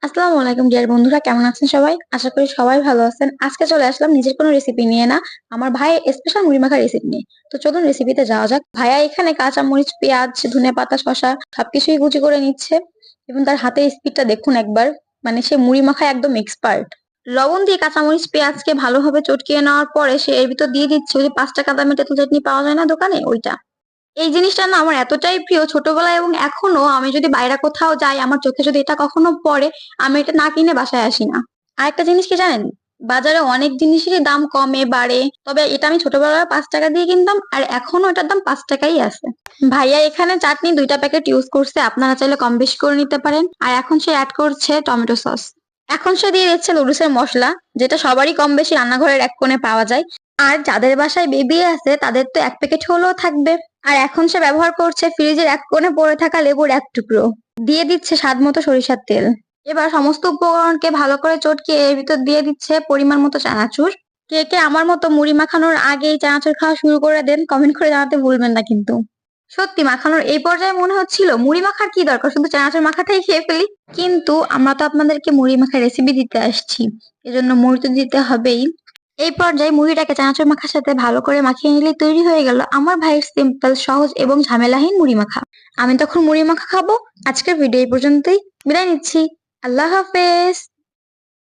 আসসালামু আলাইকুম ডিয়ার বন্ধুরা, কেমন আছেন সবাই? আশা করি সবাই ভালো আছেন। আজকে চলে আসলাম নিজের কোনো রেসিপি নিয়ে না, আমার ভাইয়ের স্পেশাল মুড়ি মাখা রেসিপি নিয়ে। তো চলুন রেসিপিতে যাওয়া যাক। ভাইয়া এখানে কাঁচা মরিচ, পেঁয়াজ, ধনেপাতা, শসা সবকিছুই কুচি করে নিচ্ছে এবং তার হাতের স্পিডটা দেখুন একবার। মানে সে মুড়ি মাখায় একদম এক্সপার্ট। লবণ দিয়ে কাঁচামরিচ পেঁয়াজকে ভালোভাবে চটকিয়ে নেওয়ার পরে সে এর ভিতর দিয়ে দিচ্ছে ওই যে 5 টাকা দামের তেঁতুল চাটনি পাওয়া যায় না দোকানে, ওইটা। এই জিনিসটা না আমার এতটাই প্রিয় ছোটবেলায়, এবং এখনো আমি যদি বাইরে কোথাও যাই, আমার চোখে যদি এটা কখনো পড়ে, আমি এটা না কিনে বাসায় আসি না। আরেকটা জিনিস কি জানেন, বাজারে অনেক জিনিসেরই দাম কমে বাড়ে, তবে এটা আমি ছোটবেলায় 5 টাকা দিয়ে কিনতাম আর এখনো এটার দাম 5 টাকাই আছে। ভাইয়া এখানে চাটনি 2টা প্যাকেট ইউজ করছে, আপনারা চাইলে কম বেশি করে নিতে পারেন। আর এখন সে অ্যাড করছে টমেটো সস। এখন সে দিয়ে দিচ্ছে নুডলসের মশলা, যেটা সবারই কম বেশি রান্নাঘরের এক কোণে পাওয়া যায়। আর যাদের বাসায় বেবি আছে তাদের তো 1 প্যাকেট হলেও থাকবে। আর এখন সে ব্যবহার করছে ফ্রিজের এক কোণে পড়ে থাকা লেবুর এক টুকরো। দিয়ে দিচ্ছে স্বাদ মতো সরিষার তেল। এবার সমস্ত উপকরণকে ভালো করে চটকিয়ে এর ভিতর দিয়ে দিচ্ছে পরিমাণ মতো চানাচুর। কে কে আমার মতো মুড়ি মাখানোর আগেই চানাচুর খাওয়া শুরু করে দেন, কমেন্ট করে জানাতে ভুলবেন না কিন্তু। সত্যি মাখানোর এই পর্যায়ে মনে হচ্ছিল মুড়ি মাখার কি দরকার, শুধু চানাচুর মাখাটাই খেয়ে ফেলি। কিন্তু আমরা তো আপনাদেরকে মুড়ি মাখার রেসিপি দিতে আসছি, এজন্য মুড়ি তো দিতে হবেই। এই পর্যায়ে মুড়িটাকে চানাচুর মাখার সাথে ভালো করে মাখিয়ে নিলেই তৈরি হয়ে গেল আমার ভাইয়ের সিম্পল, সহজ এবং ঝামেলাহীন মুড়ি মাখা। আমি তখন মুড়ি মাখা খাবো। আজকের ভিডিও এই পর্যন্তই, বিদায় নিচ্ছি। আল্লাহ হাফেজ।